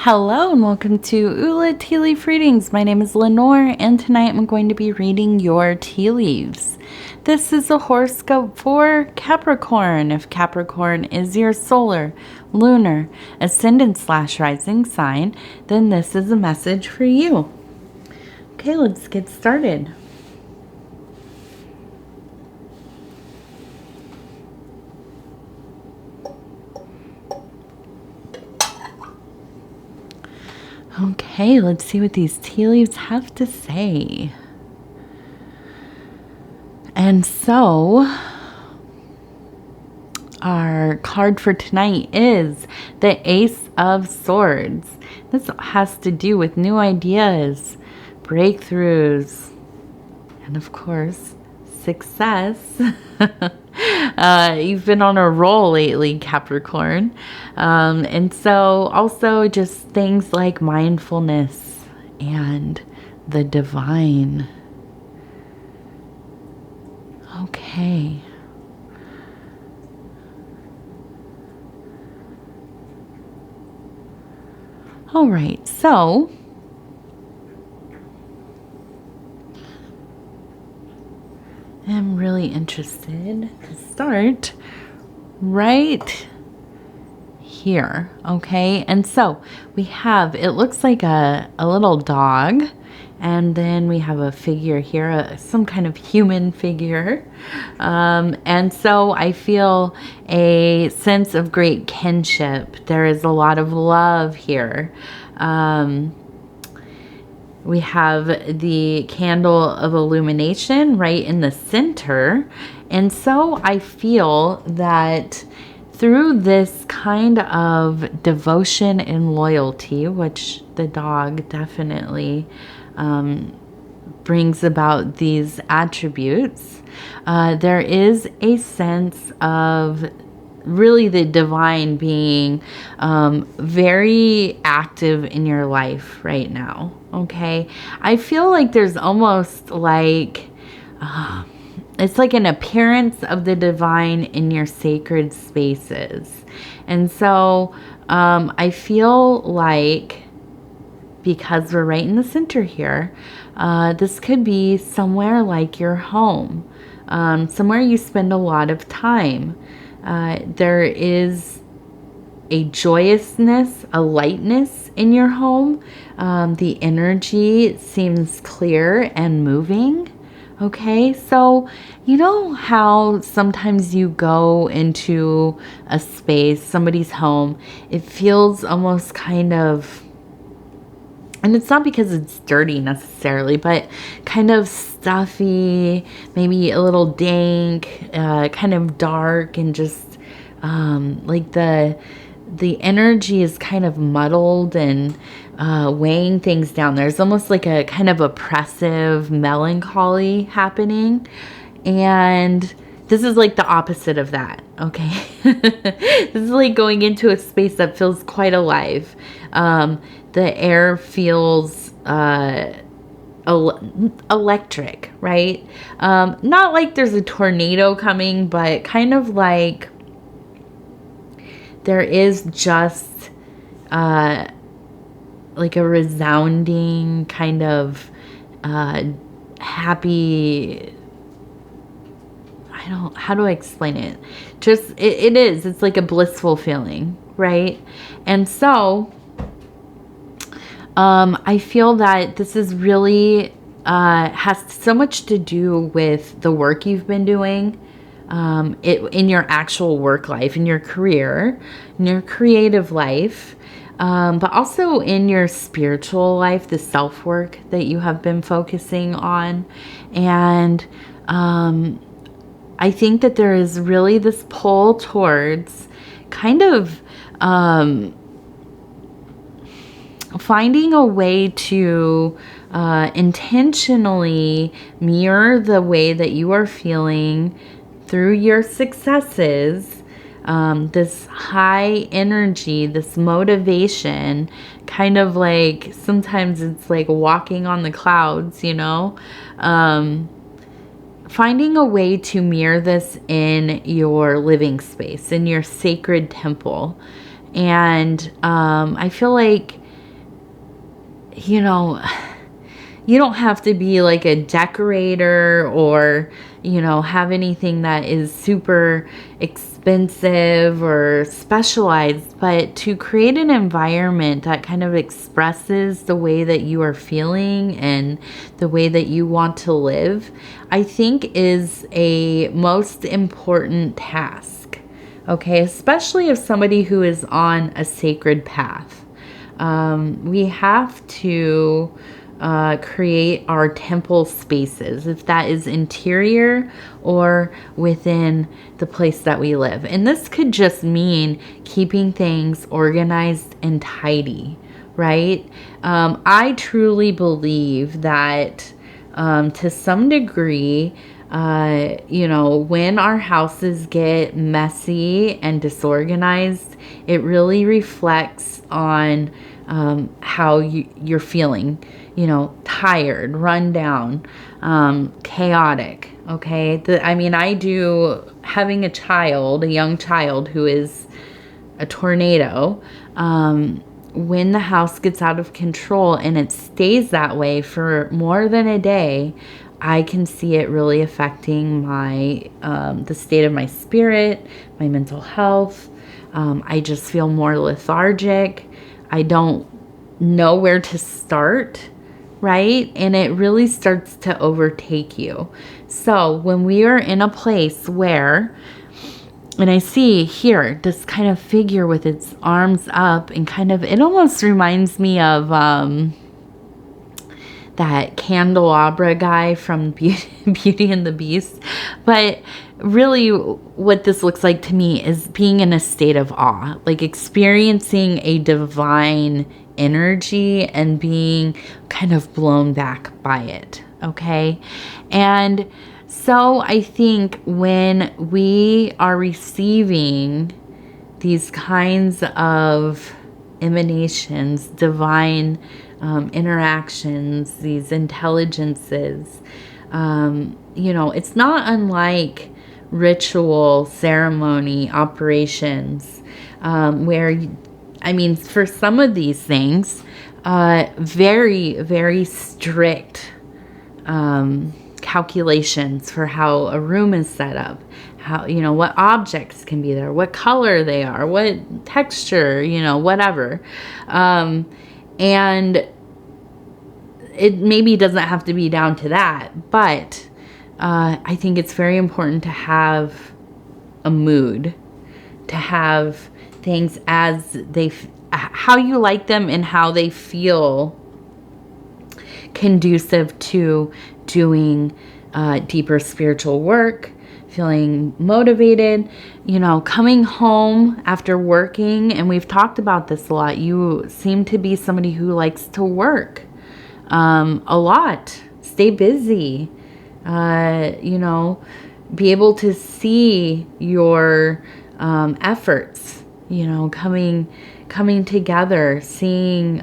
Hello and welcome to Ula Tea Leaf Readings. My name is Lenor and tonight I'm going to be reading your tea leaves. This is a horoscope for Capricorn. If Capricorn is your solar, lunar, ascendant/rising sign, then this is a message for you. Okay, let's get started. Okay, let's see what these tea leaves have to say. And so, our card for tonight is the Ace of Swords. This has to do with new ideas, breakthroughs, and of course, success. You've been on a roll lately, Capricorn. And so also just things like mindfulness and the divine. Okay. All right, so I'm really interested to start right here, okay? And so we have, it looks like a little dog, and then we have a figure here, some kind of human figure. And so I feel a sense of great kinship. There is a lot of love here. We have the candle of illumination right in the center. And so I feel that through this kind of devotion and loyalty, which the dog definitely brings about these attributes, there is a sense of really the divine being very active in your life right now. Okay, I feel like there's almost like it's like an appearance of the divine in your sacred spaces. And so I feel like, because we're right in the center here, this could be somewhere like your home, somewhere you spend a lot of time. There is a joyousness, a lightness in your home. The energy seems clear and moving. Okay, so you know how sometimes you go into a space, somebody's home, it feels almost kind of, and it's not because it's dirty necessarily, but kind of stuffy, maybe a little dank, kind of dark, and just like the energy is kind of muddled and weighing things down. There's almost like a kind of oppressive melancholy happening. And this is like the opposite of that, okay? This is like going into a space that feels quite alive. The air feels electric, right? Not like there's a tornado coming, but kind of like there is just like a resounding kind of happy, how do I explain it? Just, it is, it's like a blissful feeling, right? And so I feel that this is really has so much to do with the work you've been doing in your actual work life, in your career, in your creative life, but also in your spiritual life, the self-work that you have been focusing on. And I think that there is really this pull towards kind of finding a way to intentionally mirror the way that you are feeling through your successes, this high energy, this motivation, kind of like sometimes it's like walking on the clouds, you know, finding a way to mirror this in your living space, in your sacred temple. And I feel like you know, you don't have to be like a decorator or, have anything that is super expensive or specialized, but to create an environment that kind of expresses the way that you are feeling and the way that you want to live, I think is a most important task. Okay, especially if somebody who is on a sacred path. We have to create our temple spaces, if that is interior or within the place that we live. And this could just mean keeping things organized and tidy, right? I truly believe that to some degree, when our houses get messy and disorganized, it really reflects on how you're feeling, tired, run down, chaotic. Okay. I do, having a young child who is a tornado, when the house gets out of control and it stays that way for more than a day, I can see it really affecting my, the state of my spirit, my mental health. I just feel more lethargic. I don't know where to start, right? And it really starts to overtake you. So when we are in a place where, and I see here this kind of figure with its arms up and it almost reminds me of that candelabra guy from Beauty and the Beast. But really what this looks like to me is being in a state of awe, like experiencing a divine energy and being kind of blown back by it. Okay. And so I think when we are receiving these kinds of emanations, divine interactions, these intelligences, it's not unlike ritual ceremony operations, where, for some of these things, very, very strict calculations for how a room is set up, how, what objects can be there, what color they are, what texture, whatever. And it maybe doesn't have to be down to that, but I think it's very important to have a mood, to have things as how you like them and how they feel conducive to doing deeper spiritual work, feeling motivated, coming home after working. And we've talked about this a lot. You seem to be somebody who likes to work a lot, stay busy, be able to see your efforts, coming together, seeing,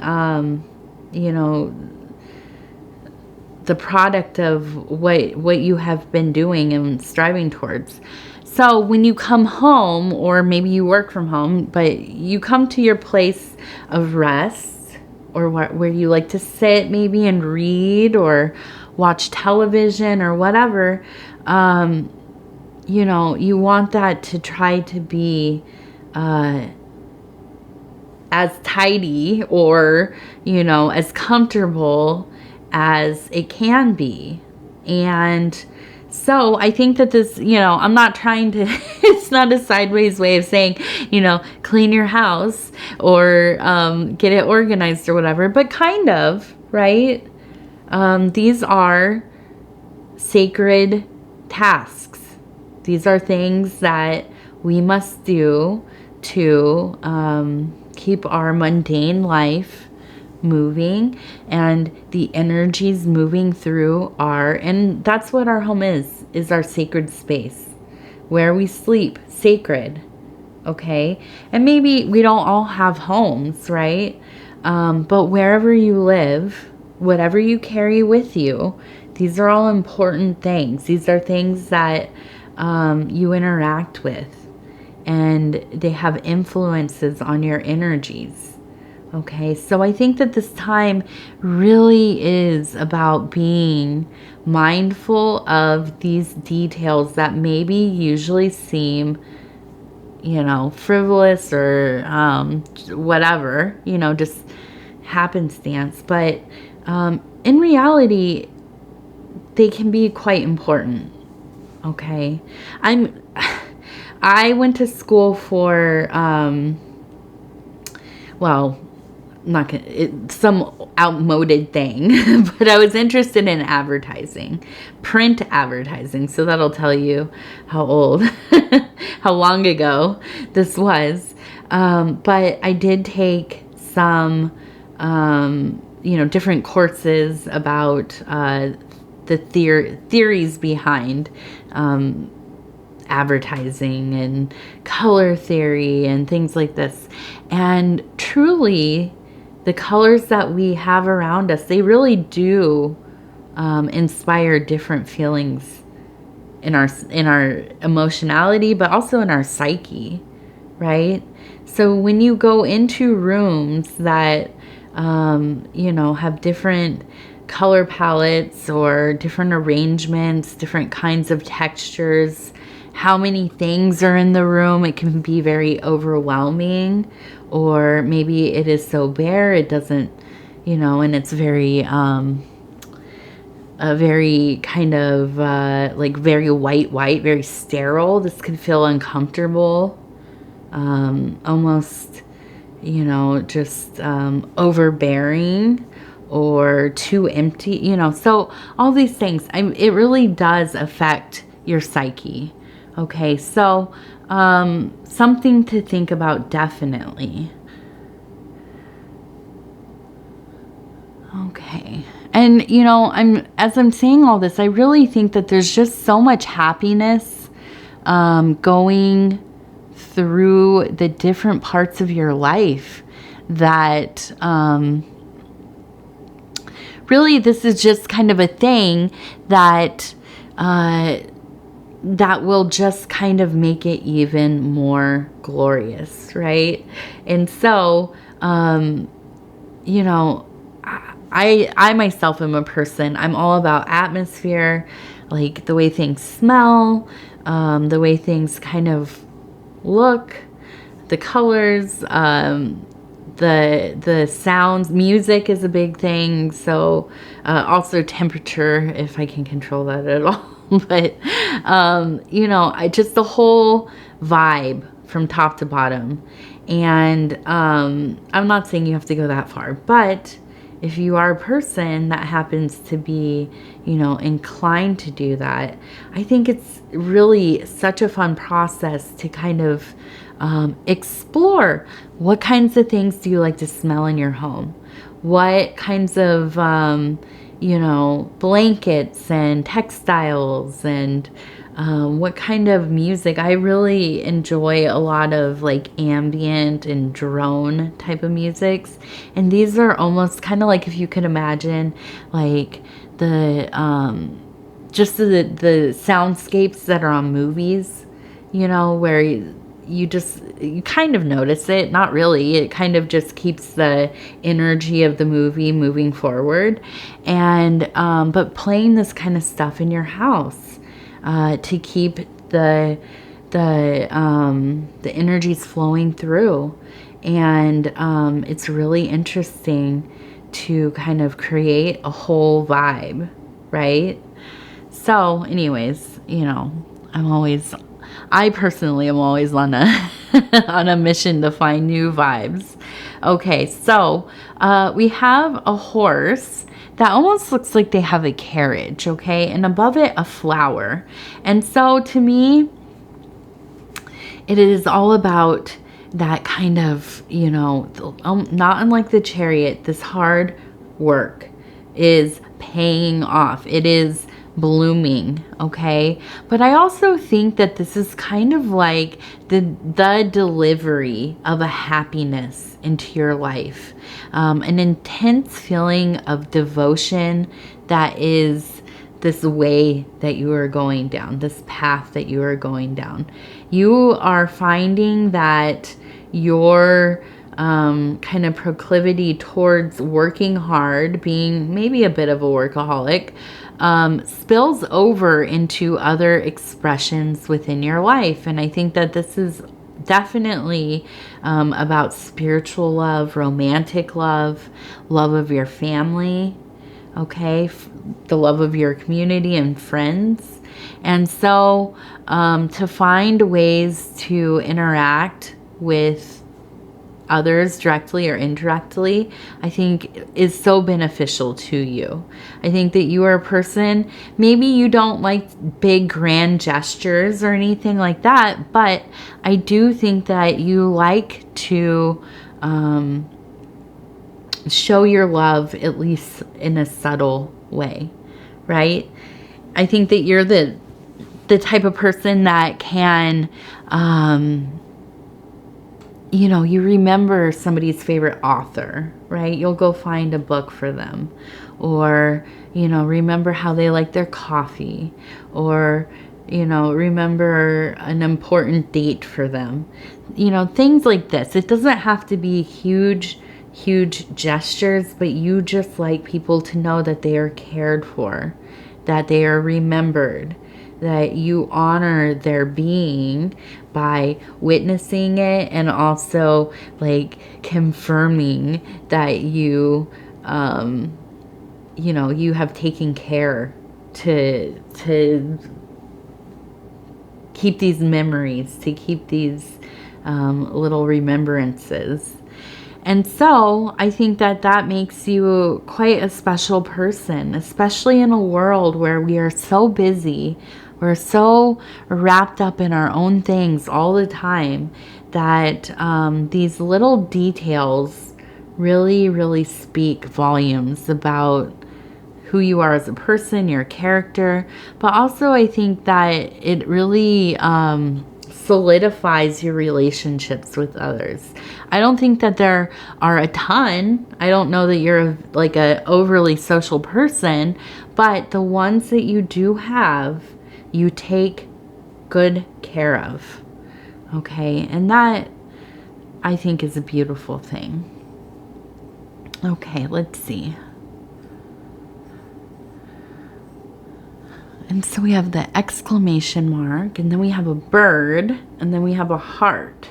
the product of what you have been doing and striving towards. So when you come home, or maybe you work from home, but you come to your place of rest, or where you like to sit maybe and read or watch television or whatever, you want that to try to be as tidy or, as comfortable as it can be. And so I think that this, I'm not trying to, it's not a sideways way of saying, clean your house or get it organized or whatever, but kind of, right? These are sacred tasks. These are things that we must do to keep our mundane life moving and the energies moving through and that's what our home is our sacred space where we sleep, sacred. Okay. And maybe we don't all have homes, right? But wherever you live, whatever you carry with you, these are all important things. These are things that you interact with, and they have influences on your energies. Okay, so I think that this time really is about being mindful of these details that maybe usually seem, frivolous or whatever, just happenstance. But in reality, they can be quite important. Okay, I went to school for well, not gonna, some outmoded thing, but I was interested in advertising, print advertising. So that'll tell you how old, how long ago this was. But I did take some, different courses about the theories behind advertising and color theory and things like this. And truly, the colors that we have around us, they really do inspire different feelings in our emotionality, but also in our psyche, right? So when you go into rooms that have different color palettes or different arrangements, different kinds of textures, how many things are in the room, it can be very overwhelming. Or maybe it is so bare, it doesn't, and it's very, a very kind of like very white, very sterile. This could feel uncomfortable, almost, just overbearing or too empty, So all these things, it really does affect your psyche. Okay, so something to think about, definitely. Okay. And as I'm saying all this, I really think that there's just so much happiness going through the different parts of your life that really this is just kind of a thing that that will just kind of make it even more glorious, right? And so, I myself am a person, I'm all about atmosphere, like the way things smell, the way things kind of look, the colors, the sounds. Music is a big thing. So also temperature, if I can control that at all. But I just the whole vibe from top to bottom. And I'm not saying you have to go that far, but if you are a person that happens to be inclined to do that, I think it's really such a fun process to kind of explore what kinds of things do you like to smell in your home, what kinds of blankets and textiles, and what kind of music. I really enjoy a lot of like ambient and drone type of musics, and these are almost kind of like, if you could imagine, like the just the soundscapes that are on movies, where you kind of notice it, not really, it kind of just keeps the energy of the movie moving forward. And but playing this kind of stuff in your house to keep the energies flowing through. And it's really interesting to kind of create a whole vibe, right? So anyways, I personally am always on a on a mission to find new vibes. Okay, so we have a horse that almost looks like they have a carriage, okay? And above it, a flower. And so to me, it is all about that kind of, not unlike the chariot, this hard work is paying off. It is blooming, okay? But I also think that this is kind of like the delivery of a happiness into your life, an intense feeling of devotion that is this way that you are going down, this path that you are going down. You are finding that your kind of proclivity towards working hard, being maybe a bit of a workaholic, spills over into other expressions within your life. And I think that this is definitely about spiritual love, romantic love, love of your family, okay, the love of your community and friends. And so to find ways to interact with others directly or indirectly, I think is so beneficial to you. I think that you are a person, maybe you don't like big grand gestures or anything like that, but I do think that you like to show your love, at least in a subtle way, right? I think that you're the type of person that can, you know, you remember somebody's favorite author, right? You'll go find a book for them, or, you know, remember how they like their coffee, or, you know, remember an important date for them. You know, things like this. It doesn't have to be huge gestures, but you just like people to know that they are cared for, that they are remembered, that you honor their being by witnessing it, and also like confirming that you you know, you have taken care to keep these memories, to keep these little remembrances. And so I think that that makes you quite a special person, especially in a world where we are so busy, we're so wrapped up in our own things all the time, that these little details really speak volumes about who you are as a person, your character. But also I think that it really solidifies your relationships with others. I don't think that there are a ton. I don't know that you're like a overly social person, but the ones that you do have, you take good care of. Okay, and that I think is a beautiful thing. Okay, let's see. And so we have the exclamation mark, and then we have a bird, and then we have a heart.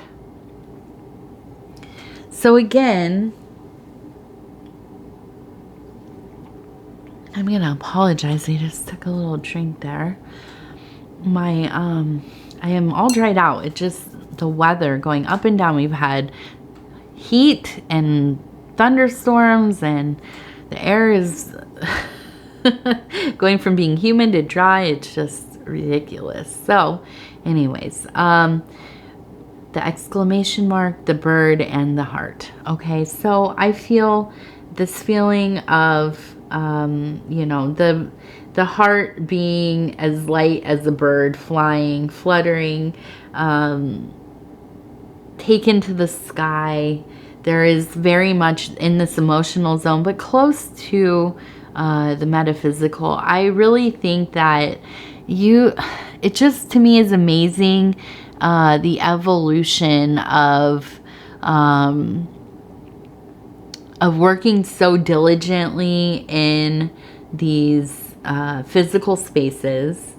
So again, I'm going to apologize. I just took a little drink there. I am all dried out. It just, the weather going up and down. We've had heat and thunderstorms, and the air is going from being humid to dry. It's just ridiculous. So anyways, the exclamation mark, the bird, and the heart. Okay, so I feel this feeling of, you know, the heart being as light as a bird, flying, fluttering, taken to the sky. There is very much in this emotional zone, but close to the metaphysical. I really think that it just to me is amazing, the evolution of working so diligently in these physical spaces,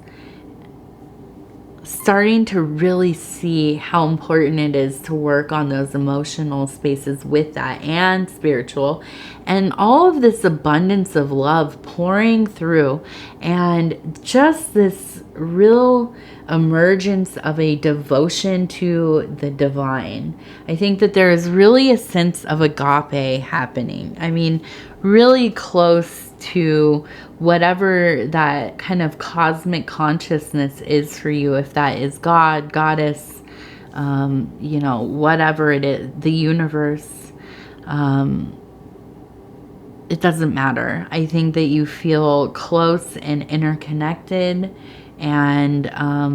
starting to really see how important it is to work on those emotional spaces with that, and spiritual, and all of this abundance of love pouring through, and just this real emergence of a devotion to the divine. I think that there is really a sense of agape happening. I mean, really close to whatever that kind of cosmic consciousness is for you, if that is God, goddess, you know, whatever it is, the universe, it doesn't matter. I think that you feel close and interconnected, and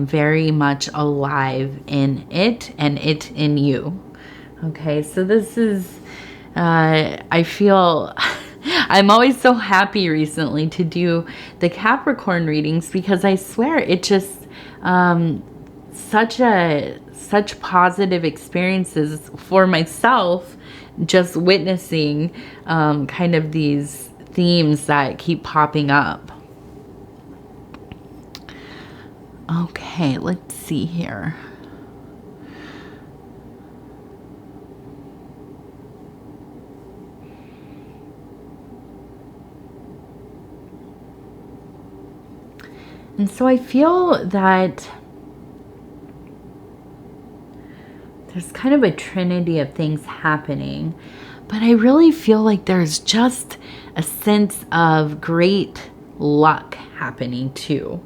very much alive in it, and it in you. Okay, so this is, I feel I'm always so happy recently to do the Capricorn readings, because I swear it just such positive experiences for myself just witnessing kind of these themes that keep popping up. Okay, let's see here. And so I feel that there's kind of a trinity of things happening, but I really feel like there's just a sense of great luck happening too.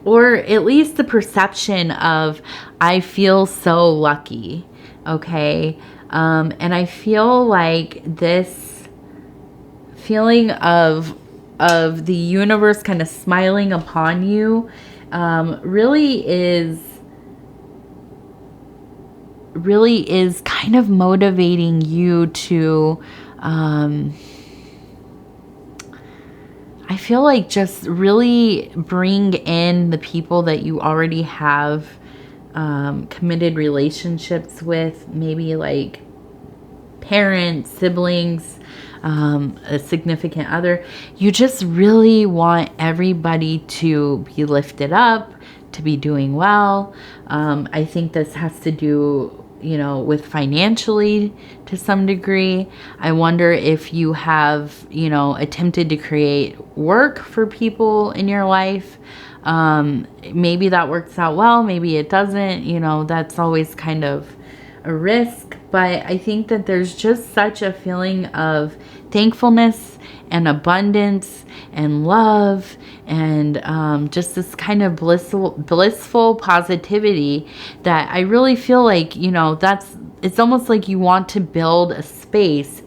Or at least the perception of, I feel so lucky, okay? And I feel like this feeling of the universe kind of smiling upon you really is kind of motivating you to I feel like just really bring in the people that you already have committed relationships with, maybe like parents, siblings, a significant other. You just really want everybody to be lifted up, to be doing well. I think this has to do, you know, with financially to some degree. I wonder if you have, you know, attempted to create work for people in your life. Maybe that works out well, maybe it doesn't, you know, that's always kind of a risk. But I think that there's just such a feeling of thankfulness and abundance and love and just this kind of blissful positivity that I really feel like, you know, it's almost like you want to build a space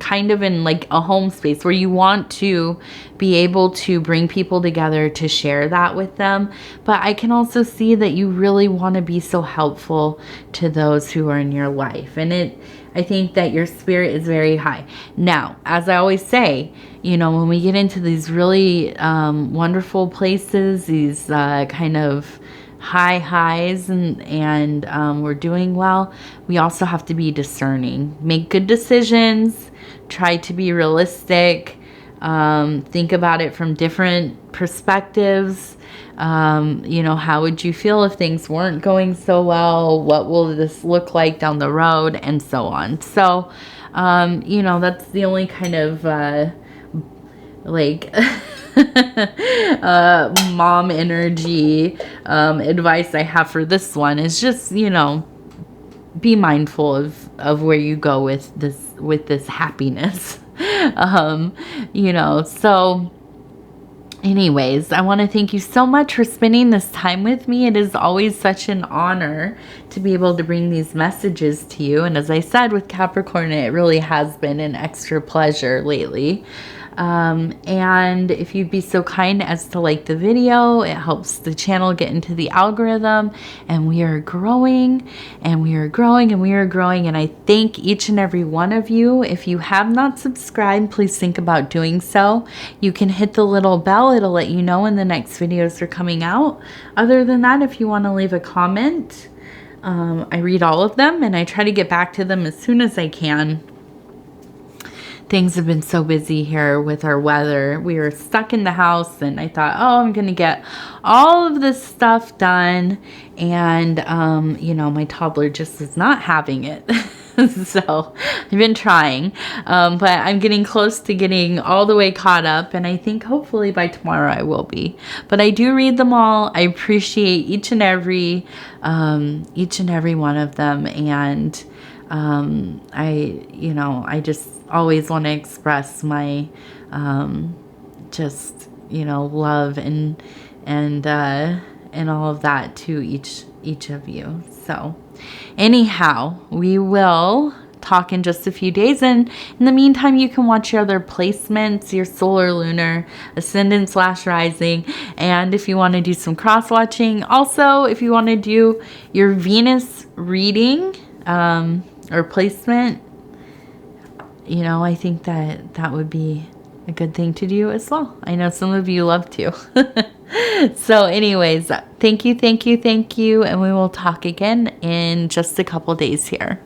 kind of in like a home space where you want to be able to bring people together to share that with them. But I can also see that you really want to be so helpful to those who are in your life. And I think that your spirit is very high. Now, as I always say, you know, when we get into these really wonderful places, these kind of high highs and we're doing well, we also have to be discerning. Make good decisions. Try to be realistic. Think about it from different perspectives. You know, how would you feel if things weren't going so well? What will this look like down the road? And so on. So, you know, that's the only kind of like mom energy advice I have for this one is just, you know, be mindful of where you go with this happiness. You know, so anyways, I want to thank you so much for spending this time with me. It is always such an honor to be able to bring these messages to you. And as I said, with Capricorn, it really has been an extra pleasure lately. And if you'd be so kind as to like the video, it helps the channel get into the algorithm, and we are growing and we are growing and we are growing. And I thank each and every one of you. If you have not subscribed, please think about doing so. You can hit the little bell. It'll let you know when the next videos are coming out. Other than that, if you want to leave a comment, I read all of them and I try to get back to them as soon as I can. Things have been so busy here with our weather. We were stuck in the house and I thought, oh, I'm going to get all of this stuff done. And, you know, my toddler just is not having it. So I've been trying, but I'm getting close to getting all the way caught up. And I think hopefully by tomorrow I will be. But I do read them all. I appreciate each and every one of them. And I just always want to express my just, you know, love and all of that to each of you. So anyhow, we will talk in just a few days, and in the meantime you can watch your other placements, your solar, lunar, ascendant / rising, and if you want to do some cross watching, also if you want to do your Venus reading or placement, you know, I think that would be a good thing to do as well. I know some of you love to. So anyways, thank you, and we will talk again in just a couple days here.